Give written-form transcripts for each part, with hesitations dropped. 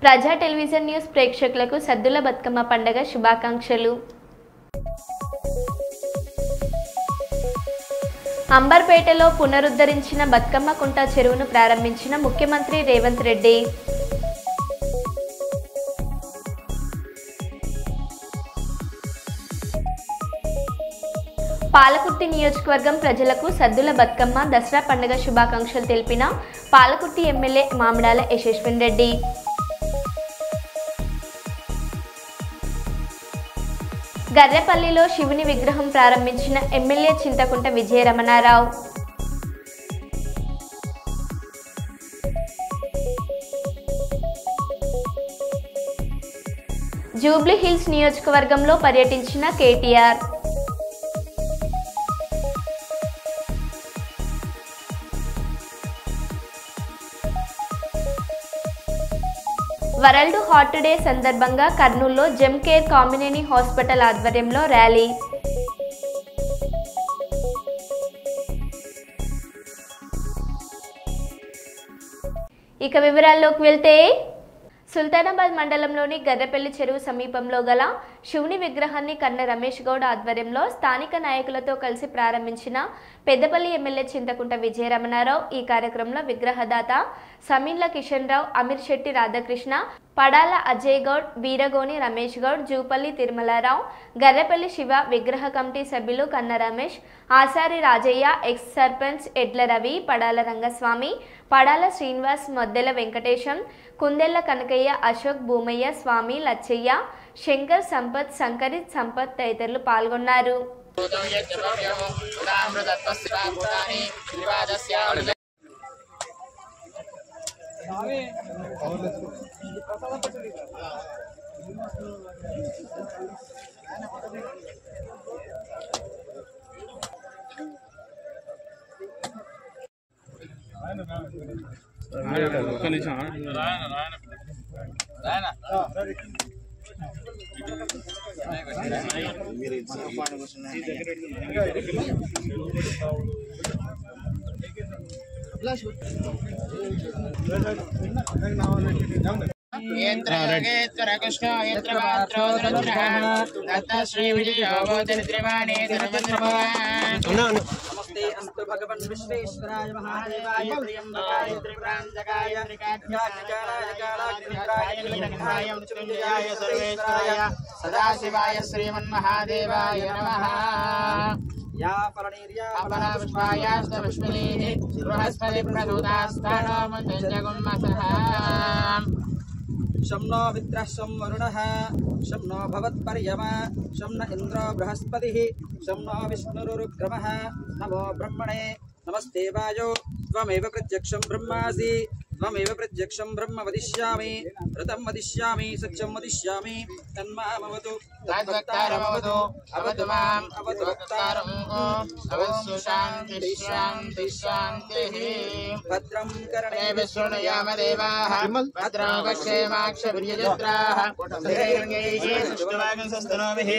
ప్రజా television news ప్రేక్షకులకు సద్దుల బతుకమ్మ పండుగ శుభాకాంక్షలు. అంబర్పేటలో పునరుద్ధరించిన బతుకమ్మ కుంట చెరువును ప్రారంభించిన ముఖ్యమంత్రి రేవంత్ రెడ్డి. పాలకుర్తి నియోజకవర్గం ప్రజలకు సద్దుల బతుకమ్మ దసరా పండుగ శుభాకాంక్షలు తెలిపిన పాలకుర్తి ఎమ్మెల్యే మామిడాల యశస్విన్ రెడ్డి. గర్రెపల్లిలో శివుని విగ్రహం ప్రారంభించిన ఎమ్మెల్యే చింతకుంట విజయరమణారావు. జూబ్లీ హిల్స్ నియోజకవర్గంలో పర్యటించిన కేటీఆర్. వరల్డ్ హార్ట్ డే సందర్భంగా కర్నూలులో జెమ్ కేర్ కామినేని హాస్పిటల్ ఆధ్వర్యంలో ర్యాలీ. ఇక వివరాల్లోకి వెళ్తే సుల్తానాబాద్ మండలంలోని గర్రెపల్లి చెరువు సమీపంలో గల శివుని విగ్రహాన్ని కన్న రమేష్ గౌడ్ ఆధ్వర్యంలో స్థానిక నాయకులతో కలిసి ప్రారంభించిన పెద్దపల్లి ఎమ్మెల్యే చింతకుంట విజయరమణారావు. ఈ కార్యక్రమంలో విగ్రహదాత సమీన్ల కిషన్ రావు, అమీర్ శెట్టి రాధాకృష్ణ, పడాల అజయ్ గౌడ్, వీరగోని రమేష్ గౌడ్, జూపల్లి తిరుమలారావు, గర్రెపల్లి శివ విగ్రహ కమిటీ సభ్యులు కన్న రమేష్, ఆసారి రాజయ్య, ఎక్స్ సర్పంచ్ ఎడ్ల రవి, పడాల రంగస్వామి, పడాల శ్రీనివాస్, మొద్దెల వెంకటేశం, కుందెళ్ల కనకయ్య, అశోక్, భూమయ్య, స్వామి, లచ్చయ్య, శంకర్, సంపత్, సంకరిత్, సంపత్ తదితరులు పాల్గొన్నారు. अस्तु भगवन् विश्वेश्वराय महादेवाय त्र्यंबकाय त्रिपुरांतकाय त्रिकाज्ञाय कालाग्निकाय नीलकंठाय मृत्युंजयाय सर्वेश्वराय सदाशिवाय श्रीमन्महादेवाय नमः। या फलनीर्या अपरापुष्पायास्तपुष्पिनीः बृहस्पति प्रसूतास्तानो मुञ्जगुम्मसः। शं नो मित्रः शं वरुणः शं नो भवत्पर्यमा शं न इन्द्रो बृहस्पतिः शं नो विष्णुरुक्रमः। नमो ब्रह्मणे नमस्ते वायो त्वमेव प्रत्यक्षं ब्रह्मासि त्वमेव प्रत्यक्षं ब्रह्म वदिष्यामि ऋतं वदिष्यामि सत्यं वदिष्यामि तन्मामवतु तद्वक्तारमवतु अवतु माम् अवतु वक्तारम् अवतु शान्तिः शान्तिः शान्तिः। भद्रं कर्णेभिः शृणुयाम देवाः भद्रं पश्येमाक्षभिर्यजत्राः स्थिरैर्यैः सुष्ठुवागंसस्तनोभिः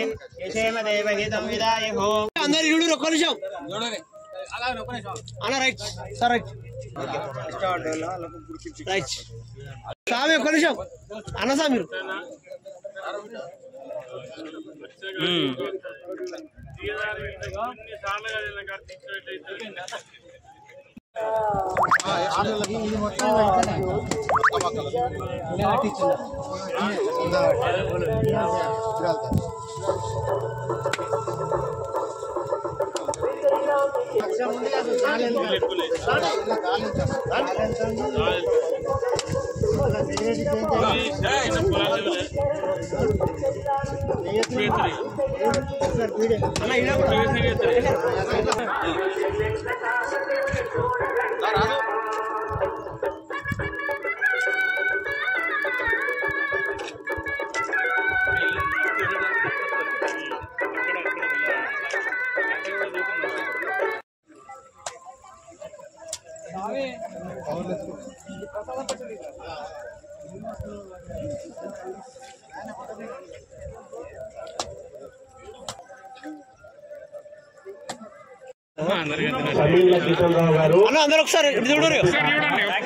यशेम देवहितं विदायुः। అందరూ చూడు ఒక్క నిమిషం చూడండి అలాగే ఒక్క నిమిషం అన్న right sir right start right సామి ఒక్క నిమిషం అన్న సార్ మీరు సమీన్ల కిషన్ రావు గారు అందరూ ఒకసారి చూడరు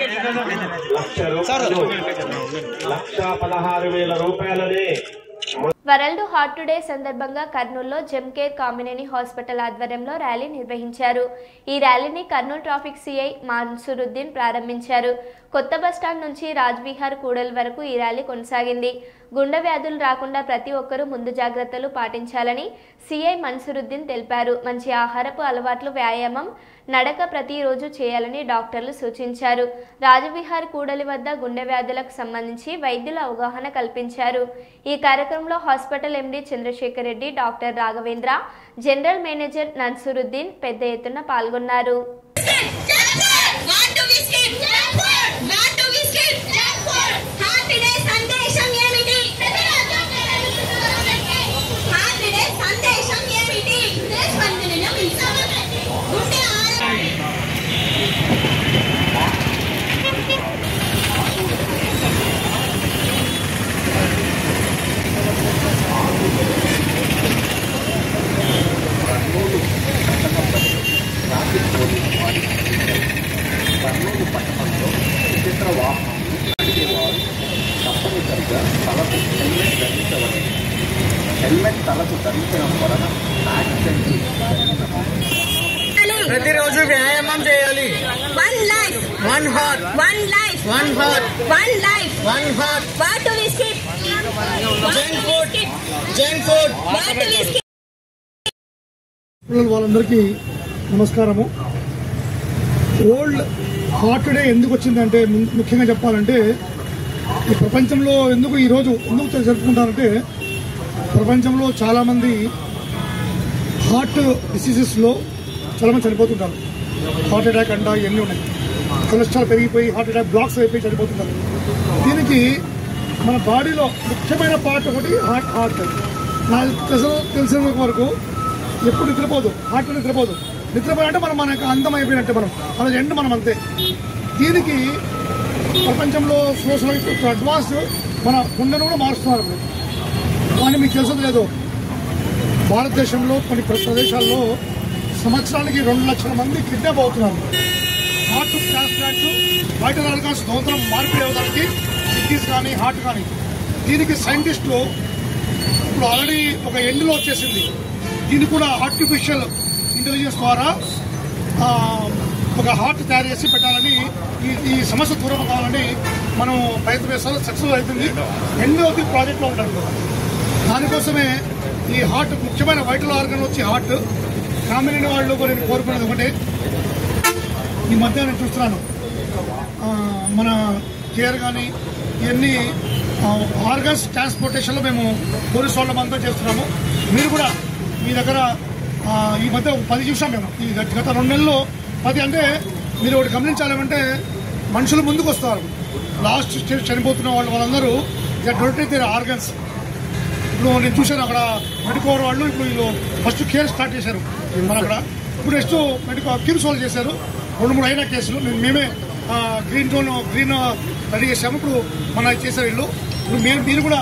1,16,000 రూపాయలని వరల్డ్ హార్ట్ డే సందర్భంగా కర్నూలులో జెమ్కేర్ కామినేని హాస్పిటల్ ఆధ్వర్యంలో ర్యాలీ నిర్వహించారు. ఈ ర్యాలీని కర్నూలు ట్రాఫిక్ సిఐ మన్సూరుద్దీన్ ప్రారంభించారు. కొత్త బస్టాండ్ నుంచి రాజ్విహార్ కూడలి వరకు ఈ ర్యాలీ కొనసాగింది. గుండె వ్యాధులు రాకుండా ప్రతి ఒక్కరూ ముందు జాగ్రత్తలు పాటించాలని సిఐ మన్సూరుద్దీన్ తెలిపారు. మంచి ఆహారపు అలవాట్లు, వ్యాయామం, నడక ప్రతిరోజు చేయాలని డాక్టర్లు సూచించారు. రాజవిహార్ కూడలి వద్ద గుండె వ్యాధులకు సంబంధించి వైద్యుల అవగాహన కల్పించారు. ఈ కార్యక్రమంలో hospital MD Chandrasekhar Reddy, doctor Raghavendra, general manager నన్సూరుద్దీన్ పెద్ద ఎత్తున పాల్గొన్నారు. కర్నూలు పట్టణంలో ద్విచక్ర వాహనం నడిపేవారు తప్పనిసరిగా తలకు హెల్మెట్ ధరించవలెను. హెల్మెట్ తలకు ధరించడం వలన యాక్సిడెంట్లు ప్రతిరోజు వ్యాయామం చేయాలి. One life, one heart, one life, one heart, one life. One heart. What do we skip? Junk food, junk food. What do we skip? వాళ్ళందరికీ నమస్కారము. వరల్డ్ హార్ట్ డే ఎందుకు వచ్చిందంటే, ముఖ్యంగా చెప్పాలంటే ఈ ప్రపంచంలో ఎందుకు జరుపుకుంటారంటే, ప్రపంచంలో చాలామంది హార్ట్ డిసీజెస్లో చాలామంది చనిపోతుంటారు. హార్ట్ అటాక్ అంట ఇవన్నీ ఉన్నాయి. కొలెస్ట్రాల్ పెరిగిపోయి హార్ట్ అటాక్ బ్లాక్స్ అయిపోయి చనిపోతుంటారు. దీనికి మన బాడీలో ముఖ్యమైన పార్ట్ ఒకటి హార్ట్. నాకు తెలిసిన వరకు ఎప్పుడు నిద్రపోదు, హార్ట్ నిద్రపోయాలంటే మనం మనకు అందం అయిపోయినట్టే, మన ఎండ్ మనం అంతే. దీనికి ప్రపంచంలో సోషల్ అడ్వాన్స్ మన గుండెను కూడా మారుస్తున్నారు. కానీ మీకు తెలుసు లేదు, భారతదేశంలో కొన్ని ప్రదేశాల్లో సంవత్సరానికి 2 లక్షల మంది కిడ్నాప్ అవుతున్నారు. హార్ట్ ట్రాన్స్ప్లాంట్స్, వైటల్ ఆర్గాన్స్ నూతన మార్పిడి అవ్వడానికి, కిడ్నీస్ కానీ హార్ట్ కానీ. దీనికి సైంటిస్టులు ఇప్పుడు ఆల్రెడీ ఒక ఎండ్లో వచ్చేసింది. దీన్ని కూడా ఆర్టిఫిషియల్ ఇంటెలిజెన్స్ ద్వారా ఒక హార్ట్ తయారు చేసి పెట్టాలని, ఈ సమస్య దూరం కావాలని మనం ప్రయత్నం చేస్తాం. సక్సెస్ అవుతుంది. ఎన్నో ప్రాజెక్టులో ఉంటారు. దానికోసమే ఈ హార్ట్ ముఖ్యమైన వైటల్ ఆర్గన్ వచ్చి హార్ట్. కామినేని వాళ్ళు నేను కోరుకునేది ఒకటే, ఈ మధ్య నేను చూస్తున్నాను మన కేర్ కానీ ఇవన్నీ ఆర్గన్స్ ట్రాన్స్పోర్టేషన్లో మేము పోలీసు వాళ్ళమంతా చేస్తున్నాము. మీరు కూడా మీ దగ్గర ఈ మధ్య 10 చూసాం మేము. ఈ గత 2 నెలల్లో 10 అంటే మీరు ఒకటి గమనించాలంటే మనుషులు ముందుకు వస్తారు. లాస్ట్ చనిపోతున్న వాళ్ళందరూ డొనేట్ చేసే ఆర్గన్స్. ఇప్పుడు నేను చూశాను అక్కడ మెడికోర్ వాళ్ళు ఇప్పుడు వీళ్ళు ఫస్ట్ కేర్ స్టార్ట్ చేశారు మన అక్కడ. ఇప్పుడు నెక్స్ట్ క్యూర్స్ వాళ్ళు చేశారు. 2-3 అయిన కేసులు మేమే గ్రీన్ రెడీ చేశాము. ఇప్పుడు మన చేశారు వీళ్ళు. ఇప్పుడు మీరు కూడా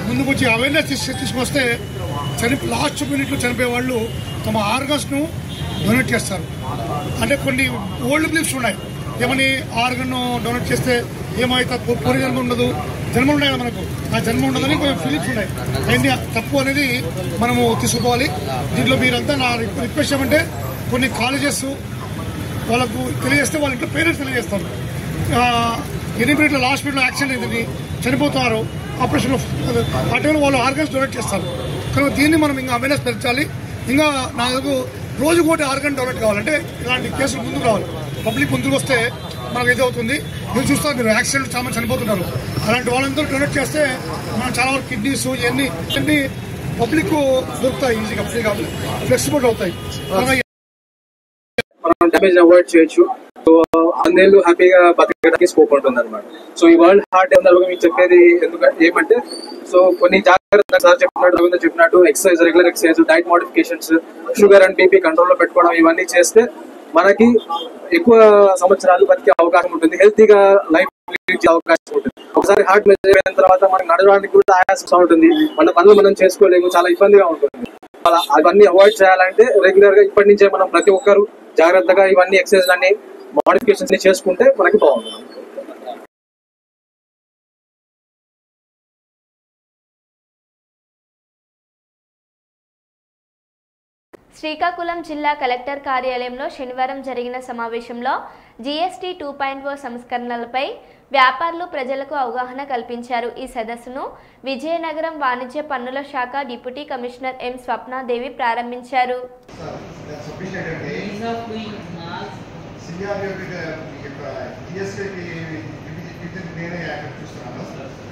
ముందుకు వచ్చి అవేర్నెస్ తీసుకొస్తే లాస్ట్ మినిట్లో చనిపోయే వాళ్ళు తమ ఆర్గన్స్ను డొనేట్ చేస్తారు. అంటే కొన్ని ఓల్డ్ బిలీఫ్స్ ఉన్నాయి, ఏమని ఆర్గన్ డొనేట్ చేస్తే ఏమైతే పూర్వ జన్మ ఉండదు, జన్మ ఉన్నాయి కదా మనకు, ఆ జన్మ ఉండదని కొన్ని ఫీలింగ్స్ ఉన్నాయి. ఏంటి తప్పు అనేది మనము తీసుకోవాలి. దీంట్లో మీరంతా నా రిక్వెస్ట్ ఏమంటే, కొన్ని కాలేజెస్ వాళ్ళకు తెలియజేస్తే వాళ్ళ ఇంట్లో పేరెంట్స్ తెలియజేస్తారు. 8 మినిట్లో లాస్ట్ మినిట్లో యాక్సిడెంట్ అయింది, చనిపోతున్నారు, ఆపరేషన్లో ఆ టైంలో వాళ్ళు ఆర్గన్స్ డొనేట్ చేస్తారు. కానీ దీన్ని మనం ఇంకా అవేర్నెస్ పెంచాలి. ఇంకా నాకు రోజు ఒకటి ఆర్గన్ డొనేట్ కావాలంటే ఇలాంటి కేసులు ముందుకు రావాలి. పబ్లిక్ ముందుకు వస్తే మనకు ఇది అవుతుంది. మీరు చూస్తారు, మీరు యాక్సిడెంట్ చాలా చనిపోతున్నారు. అలాంటి వాళ్ళందరూ డొనేట్ చేస్తే మనం చాలా వరకు కిడ్నీస్ ఇవన్నీ పబ్లిక్ దొరుకుతాయి, ఈజీగా ఫ్రీగా ఫ్లెక్సిబుల్ అవుతాయి. మనం డ్యామేజ్ అవాయిడ్ చేయొచ్చు. సో అందేళ్ళు హ్యాపీగా బతకడానికి స్కోప్ ఉంటుంది అనమాట. సో ఈ వరల్డ్ హార్ట్ డే సందర్భంగా మీకు చెప్పేది ఏమంటే, సో కొన్ని జాగ్రత్తలు సార్ చెప్పినట్టు exercise, regular exercise, diet modifications, sugar and BP కంట్రోల్లో పెట్టుకోవడం, ఇవన్నీ చేస్తే మనకి ఎక్కువ సంవత్సరాలు బతికే అవకాశం ఉంటుంది. హెల్తీగా లైఫ్ అవకాశం ఉంటుంది. ఒకసారి హార్ట్ మెజర్ అయిన తర్వాత మనకు నడవడానికి కూడా ఆయాసం ఉంటుంది. మన పనులు మనం చేసుకోలేము, చాలా ఇబ్బందిగా ఉంటుంది. అవన్నీ అవాయిడ్ చేయాలంటే రెగ్యులర్ గా ఇప్పటి నుంచే మనం ప్రతి ఒక్కరు జాగ్రత్తగా ఇవన్నీ ఎక్సర్సైజ్ అన్ని మోడిఫికేషన్స్ చేసుకుంటే మనకి బాగుంటుంది. శ్రీకాకుళం జిల్లా కలెక్టర్ కార్యాలయంలో శనివారం జరిగిన సమావేశంలో జీఎస్టీ 2.0 సంస్కరణలపై వ్యాపారులు ప్రజలకు అవగాహన కల్పించారు. ఈ సదస్సును విజయనగరం వాణిజ్య పన్నుల శాఖ డిప్యూటీ కమిషనర్ ఎం స్వప్నాదేవి ప్రారంభించారు.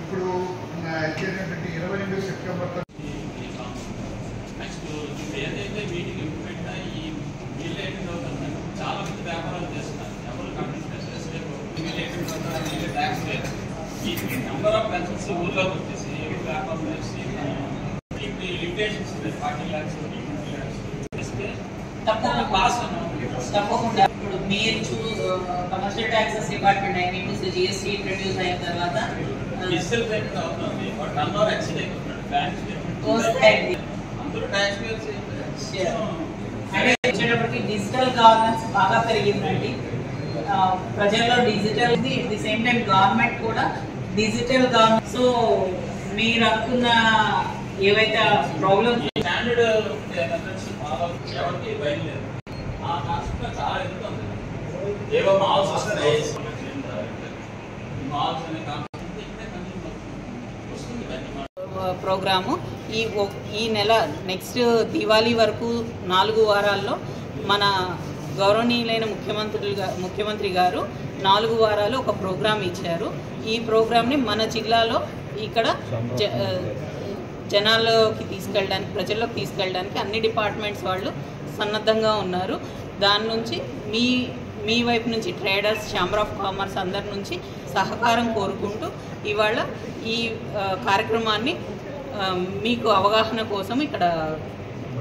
ఇప్పుడు 22 సెప్టెంబర్ ఏదైతే వీటికి పెట్టినా ఈ బిల్ అయిన చాలా మంది వ్యాపారాలు చేస్తున్నారు. ఎవరు కంపెనీ ట్యాక్స్ లేదు. ఈ నెంబర్ ఆఫ్ పెన్షన్స్ ఊళ్ళోకి వచ్చేసి వ్యాపారం చేసి ఇప్పుడు లిమిటేషన్స్ 40 lakhs తప్పకుండా ఇప్పుడు మీరు commercial taxes department I means GST introduce అయిన తర్వాత డిజిటల్ పేమెంట్ అవుతుంది. టర్న్ ఓవర్ ఎక్సెడ్ అయిపోతున్నాడు. బ్యాంక్స్ అందరూ ట్యాక్స్ పేర్స్ వచ్చేటప్పటికి డిజిటల్ గవర్నెన్స్ బాగా పెరిగిందండి. ప్రజల్లో digital at the same time government కూడా డిజిటల్ గవర్నెన్స్. సో మీరు అనుకున్న ఏవైతే ప్రాబ్లమ్స్ స్టాండర్డ్ ఎవరికి బయలుదేరు ఆ కాన్సెప్ట్ చాలా ఎదుగుతుంది. ఏవో మాల్స్ వస్తాయి. మాల్స్ అనే కాన్సెప్ట్ ఇక్కడే వస్తుంది. ప్రోగ్రాము ఈ నెల నెక్స్ట్ దివాళీ వరకు 4 వారాల్లో మన గౌరవనీయులైన ముఖ్యమంత్రి గారు 4 వారాలు ఒక ప్రోగ్రాం ఇచ్చారు. ఈ ప్రోగ్రాంని మన జిల్లాలో ఇక్కడ జనాల్లోకి తీసుకెళ్ళడానికి, ప్రజల్లోకి తీసుకెళ్ళడానికి అన్ని డిపార్ట్మెంట్స్ వాళ్ళు సన్నద్ధంగా ఉన్నారు. దాని నుంచి మీ వైపు నుంచి ట్రేడర్స్, ఛాంబర్ ఆఫ్ కామర్స్ అందరి నుంచి సహకారం కోరుకుంటూ ఇవాళ ఈ కార్యక్రమాన్ని మీకు అవగాహన కోసం ఇక్కడ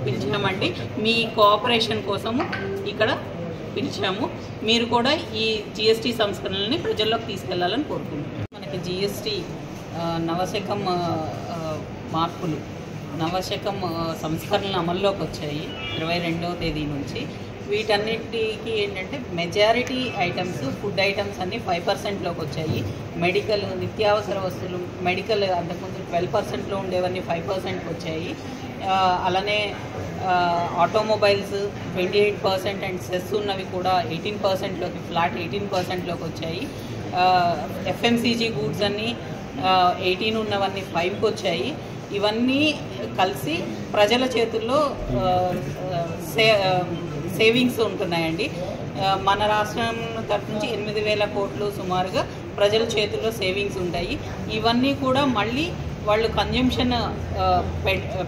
పిలిచామండి. మీ కోఆపరేషన్ కోసము ఇక్కడ పిలిచాము. మీరు కూడా ఈ జిఎస్టీ సంస్కరణలని ప్రజల్లోకి తీసుకెళ్లాలని కోరుకుంటున్నాం. మనకి జిఎస్టీ నవశకం మార్పులు, నవశకం సంస్కరణలు అమల్లోకి వచ్చాయి 22వ తేదీ నుంచి. వీటన్నిటికీ ఏంటంటే మెజారిటీ ఐటమ్స్, ఫుడ్ ఐటమ్స్ అన్నీ 5%లోకి వచ్చాయి. మెడికల్, నిత్యావసర వస్తువులు, మెడికల్ అంతకుముందు 12%లో ఉండేవన్నీ 5%కి వచ్చాయి. అలానే ఆటోమొబైల్స్ 28% అండ్ సెస్ ఉన్నవి కూడా 18%లోకి, ఫ్లాట్ 18%లోకి వచ్చాయి. ఎఫ్ఎంసీజీ గూడ్స్ అన్నీ 18 ఉన్నవన్నీ 5కి వచ్చాయి. ఇవన్నీ కలిసి ప్రజల చేతుల్లో సేవింగ్స్ ఉంటున్నాయండి. మన రాష్ట్రం తరఫు నుంచి 8,000 కోట్లు సుమారుగా ప్రజల చేతుల్లో సేవింగ్స్ ఉంటాయి. ఇవన్నీ కూడా మళ్ళీ వాళ్ళు కన్జంప్షన్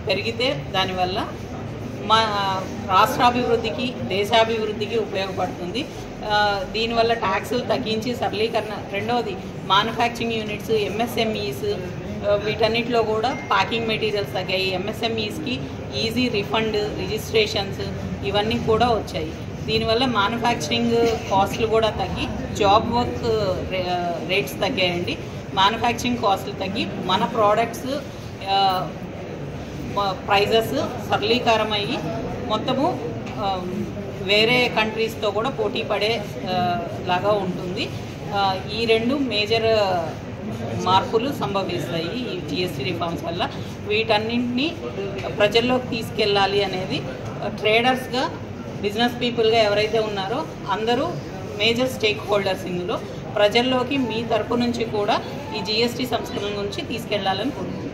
పెరిగితే దానివల్ల మా రాష్ట్రాభివృద్ధికి, దేశాభివృద్ధికి ఉపయోగపడుతుంది. దీనివల్ల ట్యాక్సులు తగ్గించి సరళీకరణ. రెండవది మ్యానుఫ్యాక్చరింగ్ యూనిట్స్, ఎంఎస్ఎంఈస్ వీటన్నిటిలో కూడా ప్యాకింగ్ మెటీరియల్స్ తగ్గాయి. ఎంఎస్ఎంఈస్కి ఈజీ రిఫండ్, రిజిస్ట్రేషన్స్ ఇవన్నీ కూడా వచ్చాయి. దీనివల్ల మ్యానుఫ్యాక్చరింగ్ కాస్ట్లు కూడా తగ్గి జాబ్ వర్క్ రేట్స్ తగ్గాయండి. మ్యానుఫ్యాక్చరింగ్ కాస్ట్లు తగ్గి మన ప్రోడక్ట్స్ ప్రైజెస్ సరళీకరమయ్యి మొత్తము వేరే కంట్రీస్తో కూడా పోటీ పడే లాగా ఉంటుంది. ఈ 2 మేజర్ మార్పులు సంభవిస్తాయి ఈ జిఎస్టీ రిఫార్మ్స్ వల్ల. వీటన్నింటినీ ప్రజల్లోకి తీసుకెళ్ళాలి అనేది ట్రేడర్స్గా, బిజినెస్ పీపుల్గా ఎవరైతే ఉన్నారో అందరూ మేజర్ స్టేక్ హోల్డర్స్. ఇందులో ప్రజల్లోకి మీ తరపు నుంచి కూడా ఈ జిఎస్టీ సంస్కరణ నుంచి తీసుకెళ్లాలని కోరుకుంటున్నాను.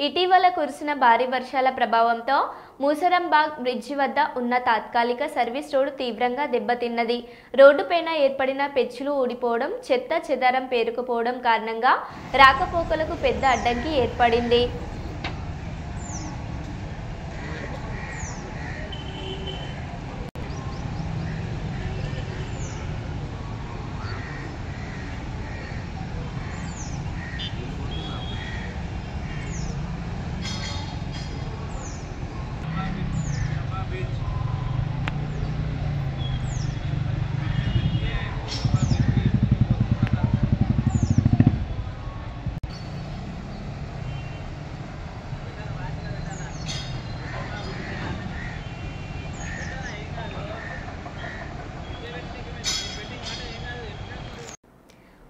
ఇటీవల కురిసిన భారీ వర్షాల ప్రభావంతో మూసరంబాగ్ బ్రిడ్జి వద్ద ఉన్న తాత్కాలిక సర్వీస్ రోడ్డు తీవ్రంగా దెబ్బతిన్నది. రోడ్డుపైన ఏర్పడిన పెచ్చులు ఊడిపోవడం, చెత్త చెదారం పేరుకుపోవడం కారణంగా రాకపోకలకు పెద్ద అడ్డంకి ఏర్పడింది.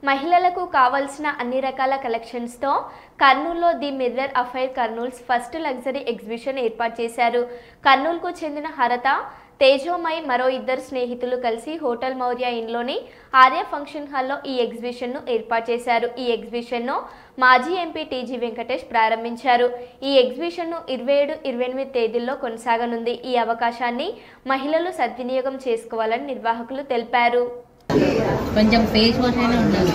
మహిళలకు కావాల్సిన అన్ని రకాల కలెక్షన్స్తో కర్నూలులో the mirror affair Kurnool's first luxury exhibition ఏర్పాటు చేశారు. కర్నూలుకు చెందిన హరత, తేజోమై మరో ఇద్దరు స్నేహితులు కలిసి హోటల్ మౌర్య ఇన్లోని ఆర్య ఫంక్షన్ హాల్లో ఈ ఎగ్జిబిషన్ను ఏర్పాటు చేశారు. ఈ ఎగ్జిబిషన్ను మాజీ ఎంపీ టీజీ వెంకటేష్ ప్రారంభించారు. ఈ ఎగ్జిబిషన్ను 27, 28 తేదీల్లో కొనసాగనుంది. ఈ అవకాశాన్ని మహిళలు సద్వినియోగం చేసుకోవాలని నిర్వాహకులు తెలిపారు. కొంచెం ఫేస్ వాష్ అయినా ఉండాలి.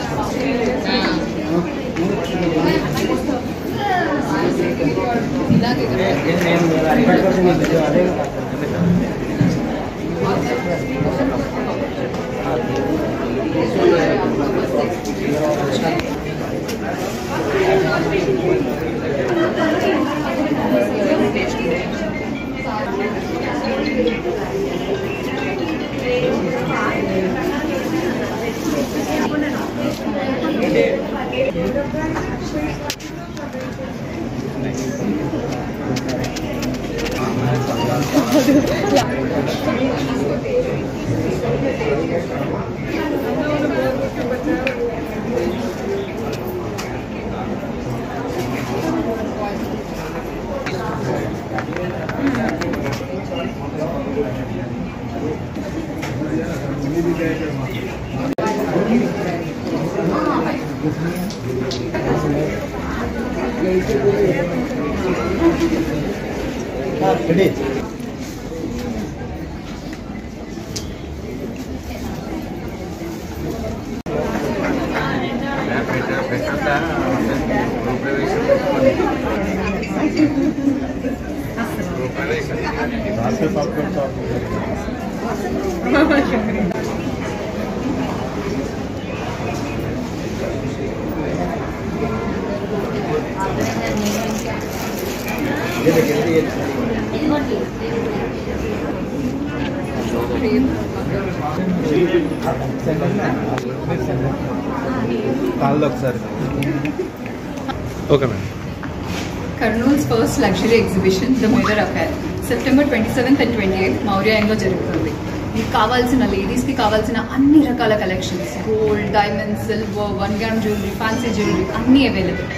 Kurnool's first luxury exhibition, The Mirror Affair, September 27th and 28th, Maurya Inn లో జరుగుతుంది. మీకు కావాల్సిన లేడీస్కి కావాల్సిన అన్ని రకాల collections, gold, diamonds, silver, 1 gram jewellery, fancy jewellery అన్నీ అవైలబుల్.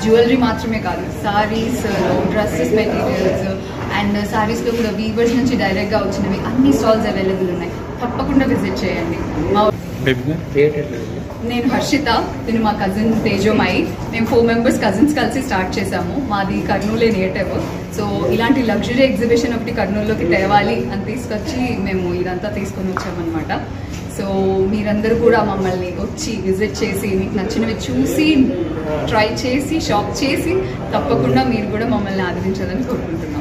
జ్యువెలరీ మాత్రమే కాదు, సారీస్, డ్రెస్సెస్ మెటీరియల్స్ అండ్ సారీస్లో కూడా వీవర్స్ నుంచి డైరెక్ట్గా వచ్చినవి అన్ని స్టాల్స్ అవైలబుల్ ఉన్నాయి. తప్పకుండా విజిట్ చేయండి. నేను హర్షిత, నేను మా కజిన్ తేజోమై, మేము 4 మెంబర్స్ కజిన్స్ కలిసి స్టార్ట్ చేశాము. మాది కర్నూలే నేటివ్. సో ఇలాంటి లగ్జరీ ఎగ్జిబిషన్ ఒకటి కర్నూలులోకి తేవాలి అని తీసుకొచ్చి మేము ఇదంతా తీసుకొని వచ్చామన్నమాట. సో మీరందరూ కూడా మమ్మల్ని వచ్చి విజిట్ చేసి మీకు నచ్చినవి చూసి ట్రై చేసి షాప్ చేసి తప్పకుండా మీరు కూడా మమ్మల్ని ఆదరించాలని కోరుకుంటున్నాం.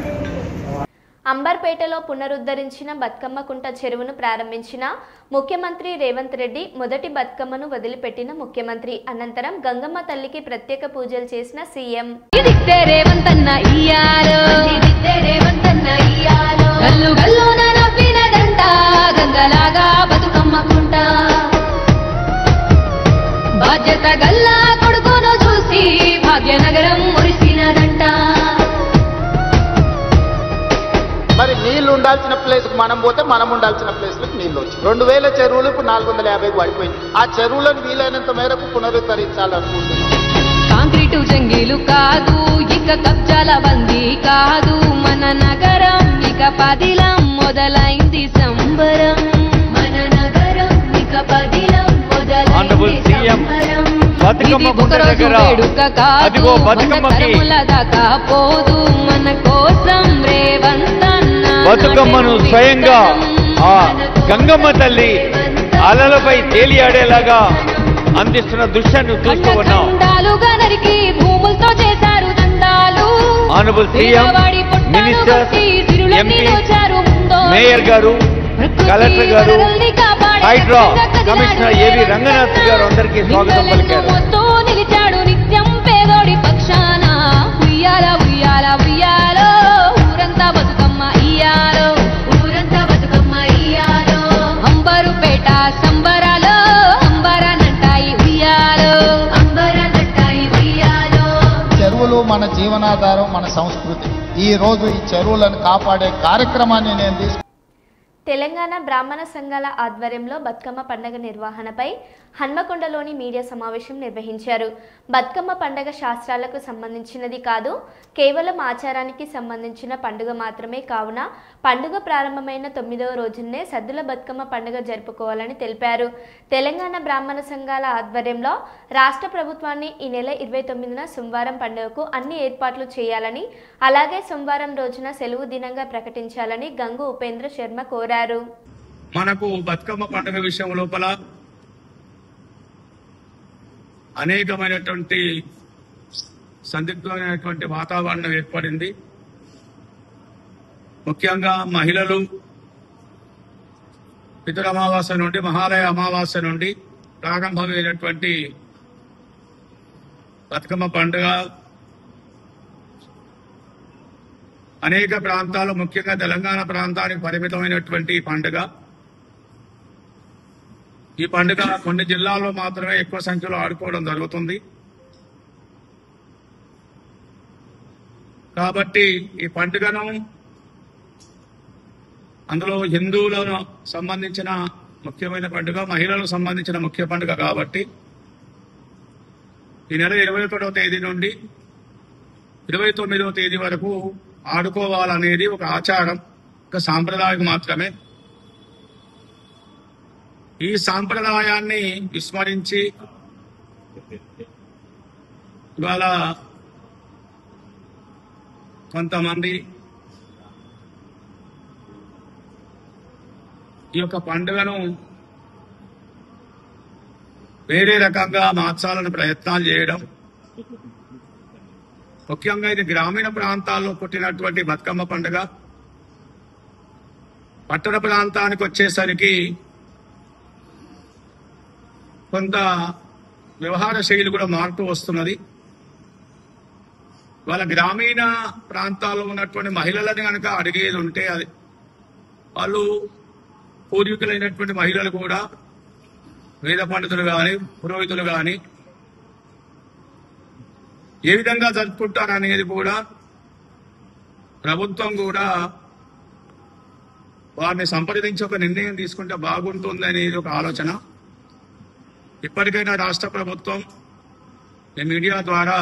అంబర్పేటలో పునరుద్ధరించిన బతుకమ్మ కుంట చెరువును ప్రారంభించిన ముఖ్యమంత్రి రేవంత్ రెడ్డి మొదటి బతుకమ్మను వదిలిపెట్టిన ముఖ్యమంత్రి. అనంతరం గంగమ్మ తల్లికి ప్రత్యేక పూజలు చేసిన సీఎం. బాధ్యత గల్లా కొడుకును చూసి భాగ్యనగరం మురిసినదంట. మరి నీళ్లు ఉండాల్సిన ప్లేస్ మనం పోతే మనం ఉండాల్సిన ప్లేస్లకు నీళ్లు వచ్చి 2000 చెరువులు ఇప్పుడు 450 పడిపోయింది. ఆ చెరువులను వీలైనంత మేరకు పునరుద్ధరించాలనుకుంటున్నాం. కాంక్రీటు జంగీలు కాదు, ఇక కబ్జాల బందీ కాదు, మన నగరం ఇక పదిలం మొదలైంది సంబరం. మన నగరం ఇక పదిలం మొదలైంది సంబరం. వేడుక కాదు, తరముల దాకా పోదు, మన కోసం రేవంతన్న బతుకమ్మను స్వయంగా ఆ గంగమ్మ తల్లి అలలపై తేలియాడేలాగా అందిస్తున్న దృశ్యాన్ని చూస్తూ ఉన్నాం. నరికి భూములతో చేశారు దండాలు. Honourable CM, ministers, MPs, mayor గారు, కలెక్టర్ గారు, హైడ్రా కమిషనర్ ఏవి రంగనాథ్ గారు అందరికీ స్వాగతం పలికారు. నిలిచాడు నిత్యం పేదోడి పక్షాన. ఉయ్యాల ఉయ్యాల ఉయ్యాలో ఊరంతా బతుకమ్మ ఇయ్యాలో, ఊరంతా బతుకమ్మ ఇయ్యాలో. అంబరుపేట సంబరాలో అంబరనంటాయి ఉయ్యాలో, అంబరనంటాయి ఉయ్యాలో. చెరువులు మన జీవనాధారం, మన సంస్కృతి. ఈ రోజు ఈ చెరువులను కాపాడే కార్యక్రమాన్ని నేను తెలంగాణ బ్రాహ్మణ సంఘాల ఆధ్వర్యంలో బతుకమ్మ పండుగ నిర్వహణపై హన్మకొండలోని మీడియా సమావేశం నిర్వహించారు. బతుకమ్మ పండుగ శాస్త్రాలకు సంబంధించినది కాదు, కేవలం ఆచారానికి సంబంధించిన పండుగ మాత్రమే. కావున పండుగ ప్రారంభమైన 9వ రోజునే సద్దుల బతుకమ్మ పండుగ జరుపుకోవాలని తెలిపారు. తెలంగాణ బ్రాహ్మణ సంఘాల ఆధ్వర్యంలో రాష్ట్ర ప్రభుత్వాన్ని ఈ నెల 29న సోమవారం పండుగకు అన్ని ఏర్పాట్లు చేయాలని, అలాగే సోమవారం రోజున సెలవు దినంగా ప్రకటించాలని గంగు ఉపేంద్ర శర్మ కోరారు. మనకు బతుకమ్మ పండుగ విషయం లోపల అనేకమైనటువంటి సందిగ్ధమైనటువంటి వాతావరణం ఏర్పడింది. ముఖ్యంగా మహిళలు పితృ అమావాస్య నుండి మహాలయ అమావాస్య నుండి ప్రారంభమైనటువంటి బతుకమ్మ పండుగ అనేక ప్రాంతాలు, ముఖ్యంగా తెలంగాణ ప్రాంతానికి పరిమితమైనటువంటి పండుగ. ఈ పండుగ కొన్ని జిల్లాల్లో మాత్రమే ఎక్కువ సంఖ్యలో ఆడుకోవడం జరుగుతుంది. కాబట్టి ఈ పండుగను అందులో హిందువులకు సంబంధించిన ముఖ్యమైన పండుగ, మహిళలకు సంబంధించిన ముఖ్య పండుగ కాబట్టి ఈ నెల 21వ తేదీ నుండి 29వ తేదీ వరకు ఆడుకోవాలనేది ఒక ఆచారం, ఒక సాంప్రదాయం మాత్రమే. ఈ సాంప్రదాయాన్ని విస్మరించి ఇవాళ కొంతమంది ఈ యొక్క పండుగను వేరే రకంగా మార్చాలని ప్రయత్నాలు చేయడం, ముఖ్యంగా ఇది గ్రామీణ ప్రాంతాల్లో పుట్టినటువంటి బతుకమ్మ పండుగ పట్టణ ప్రాంతానికి వచ్చేసరికి కొంత వ్యవహార శైలి కూడా మారుతూ వస్తున్నది. వాళ్ళ గ్రామీణ ప్రాంతాల్లో ఉన్నటువంటి మహిళలని కనుక అడిగేది ఉంటే అది వాళ్ళు పూర్వీకులైనటువంటి మహిళలు కూడా వేద పండితులు కానీ పురోహితులు కానీ ఏ విధంగా జరుపుకుంటారు అనేది కూడా ప్రభుత్వం కూడా వారిని సంప్రదించి ఒక నిర్ణయం తీసుకుంటే బాగుంటుంది అనేది ఒక ఆలోచన. ఇప్పటికైనా రాష్ట్ర ప్రభుత్వం ఈ మీడియా ద్వారా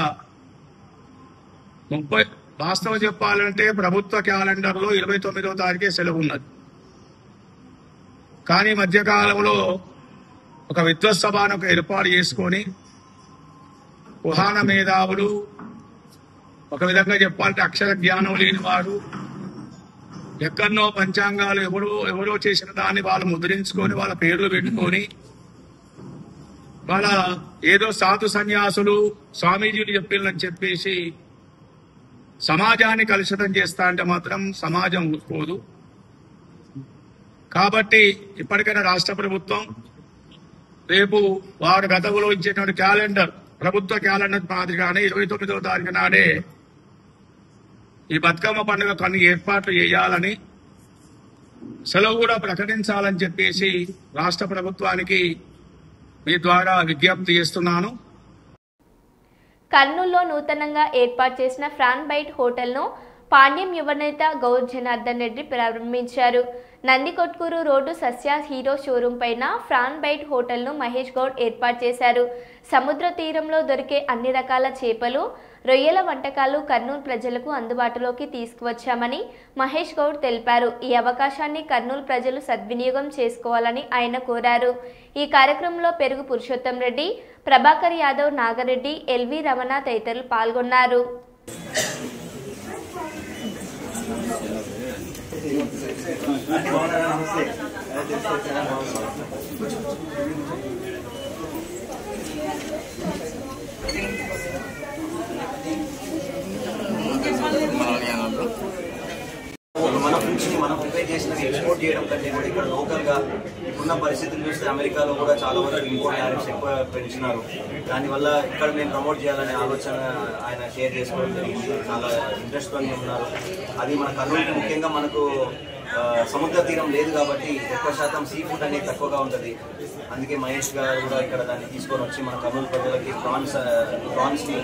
వాస్తవం చెప్పాలంటే ప్రభుత్వ క్యాలెండర్లో 29వ తారీఖే సెలవు ఉన్నది. కానీ మధ్యకాలంలో ఒక విద్వత్ సభను ఏర్పాటు చేసుకొని కుహాన మేధావులు, ఒక విధంగా చెప్పాలంటే అక్షర జ్ఞానం లేని వారు, ఎక్కడనో పంచాంగాలు ఎవరో చేసిన దాన్ని వాళ్ళు ముద్రించుకొని వాళ్ళ పేర్లు పెట్టుకొని వాళ్ళ ఏదో సాధు సన్యాసులు స్వామీజీలు చెప్పిల్లని చెప్పేసి సమాజాన్ని కలుషితం చేస్తా అంటే మాత్రం సమాజం ఊరుకోదు. కాబట్టి ఇప్పటికైనా రాష్ట్ర ప్రభుత్వం రేపు వారు గతంలో ఇచ్చేటువంటి క్యాలెండర్, ప్రభుత్వ క్యాలెండర్ మాదిరిగానే 29వ తారీఖు నాడే ఈ బతుకమ్మ పండుగ కొన్ని ఏర్పాట్లు చేయాలని, సెలవు కూడా ప్రకటించాలని చెప్పేసి రాష్ట్ర ప్రభుత్వానికి మీ ద్వారా విజ్ఞప్తి చేస్తున్నాను. కర్నూలులో నూతనంగా ఏర్పాటు చేసిన ఫ్రాన్ బైట్ హోటల్ను పాండ్యం యువనేత గౌర్ జనార్దన్ రెడ్డి ప్రారంభించారు. నందికొట్కూరు రోడ్డు సస్య హీరో షోరూం పైన ఫ్రాన్ బైట్ హోటల్ను మహేష్ గౌడ్ ఏర్పాటు చేశారు. సముద్ర తీరంలో దొరికే అన్ని రకాల చేపలు, రొయ్యల వంటకాలు కర్నూలు ప్రజలకు అందుబాటులోకి తీసుకువచ్చామని మహేష్ గౌడ్ తెలిపారు. ఈ అవకాశాన్ని కర్నూలు ప్రజలు సద్వినియోగం చేసుకోవాలని ఆయన కోరారు. ఈ కార్యక్రమంలో పెరుగు పురుషోత్తం రెడ్డి, ప్రభాకర్ యాదవ్, నాగరెడ్డి, ఎల్వి రమణ తదితరులు పాల్గొన్నారు. మన ఫుడ్స్ ని మనం ప్రిపేర్ చేసినవి ఎక్స్పోర్ట్ చేయడం కంటే కూడా ఇక్కడ లోకల్ గా ఇప్పుడున్న పరిస్థితులు చూస్తే అమెరికాలో కూడా చాలా వరకు ఇంపోర్ట్ టారిఫ్స్ ఎక్కువ పెంచినారు. దానివల్ల ఇక్కడ మేము ప్రమోట్ చేయాలనే ఆలోచన ఆయన షేర్ చేసుకోవడం జరిగింది. చాలా ఇంట్రెస్ట్ తో ఉన్నారు. అది మన కర్నూలుకి ముఖ్యంగా మనకు సముద్ర తీరం లేదు కాబట్టి ఎక్కువ శాతం సీ ఫుడ్ అనేది తక్కువగా ఉంటుంది. అందుకే మహేష్ గారు కూడా ఇక్కడ దాన్ని తీసుకొని వచ్చి మన కర్నూలు ప్రజలకి ప్రాన్స్ని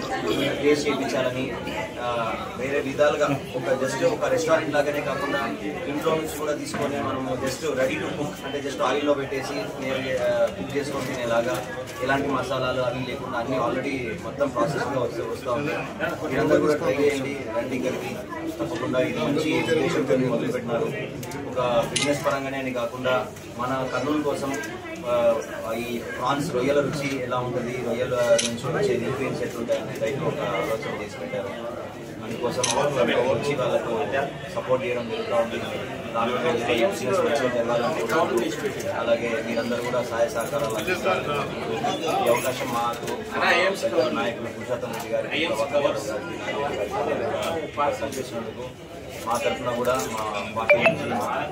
టేస్ట్ చేయించాలని వేరే విధాలుగా జస్ట్ ఒక రెస్టారెంట్ లాగానే కాకుండా ఇంట్లో నుంచి కూడా తీసుకొని మనము జస్ట్ రెడీ టు కుక్ అంటే జస్ట్ ఆయిల్లో పెట్టేసి కుక్ చేసుకొని తినేలాగా ఎలాంటి మసాలాలు అవి లేకుండా అన్ని ఆల్రెడీ మొత్తం ప్రాసెస్గా వస్తూ ఉంటాయి. మీరందరూ కూడా ట్రై చేయండి, రండి ఇక్కడికి. తప్పకుండా ఇది మంచి ఉద్దేశంతో మొదలుపెట్టినారు. ఒక బిజినెస్ పరంగానే అని కాకుండా మన కర్నూలు కోసం ఈ ప్రాన్స్ రొయ్యల రుచి ఎలా ఉంటుంది, రొయ్యల నుంచి వచ్చే న్యూట్రియన్స్ ఎట్లుంటాయి అనే టైప్లో ఒక ఆలోచన చేసి పెట్టారు. అందుకోసం వచ్చి వాళ్ళకు సపోర్ట్ చేయడం జరుగుతూ ఉంటుంది. దాంట్లో బిజినెస్ మంచిగా జరగాలనుకుంటున్నారు. అలాగే మీరందరూ కూడా సహాయ సహకారాలు అందిస్తారు. ఈ అవకాశం మాకు నాయకులు పురుషోత్తం రెడ్డి గారికి చేసినందుకు మా తరఫున కూడా మా పార్టీ నుంచి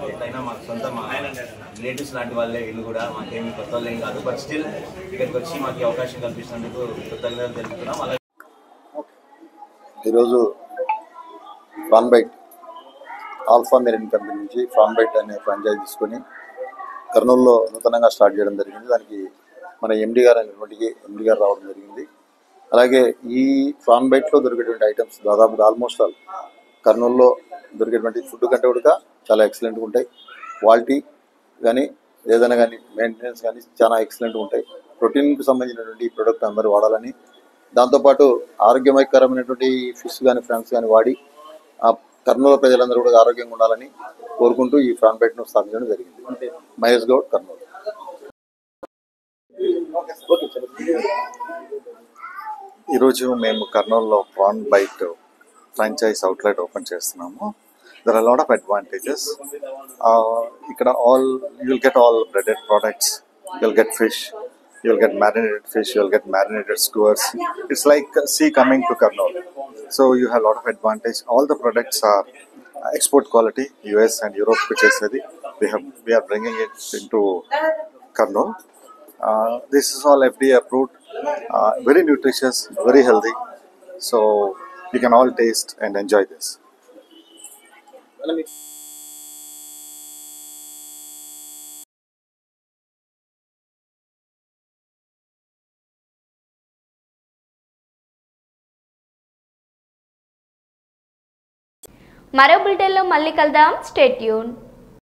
ఎట్లయినా మాకు సొంత మా రిలేటివ్స్ లాంటి వాళ్ళే వీళ్ళు కూడా మాకేమి కొత్త వాళ్ళేం కాదు. బట్ స్టిల్ ఇక్కడికి వచ్చి మాకు అవకాశం కల్పించినందుకు కృతజ్ఞతలు తెలుపుతున్నాం. అలాగే ఈరోజు Fran Bite Alpha Marine company నుంచి ఫ్రాన్ బైట్ అనే ఫ్రాంచైజ్ తీసుకొని కర్నూలులో నూతనంగా స్టార్ట్ చేయడం జరిగింది. దానికి మన ఎండి గారు అనేటువంటి ఎండి గారు రావడం జరిగింది. అలాగే ఈ ఫ్రాన్ బైట్లో దొరికేటువంటి ఐటమ్స్ దాదాపుగా ఆల్మోస్ట్ ఆల్ కర్నూలులో దొరికేటువంటి ఫుడ్ కంటే కూడా చాలా ఎక్సలెంట్గా ఉంటాయి. క్వాలిటీ కానీ ఏదైనా కానీ మెయింటెనెన్స్ కానీ చాలా ఎక్సలెంట్గా ఉంటాయి. ప్రోటీన్కి సంబంధించినటువంటి ప్రోడక్ట్ అందరూ వాడాలని, దాంతోపాటు ఆరోగ్యకరమైనటువంటి ఫిష్ కానీ ఫ్రాన్స్ కానీ వాడి ఆ కర్నూలు ప్రజలందరూ కూడా ఆరోగ్యంగా ఉండాలని కోరుకుంటూ ఈ ఫ్రాన్ బైట్ను స్థాపించడం జరిగింది. మహేష్ గౌడ్, కర్నూలు. ఈరోజు మేము కర్నూలులో prawn bite franchise outlet open చేస్తున్నాము. There are lot of advantages. ఇక్కడ you will get all breaded products, you will get fish, you will get marinated fish, you will get marinated skewers. It's like sea coming to Karnool. So you have a lot of advantage. All the products are export quality, US and Europe which is ready. We are bringing it into Karnool. This is all FDA approved, very nutritious, very healthy. So you can all taste and enjoy this. మరో బులెటిన్లో మళ్ళీ కలుద్దాం. Stay tune.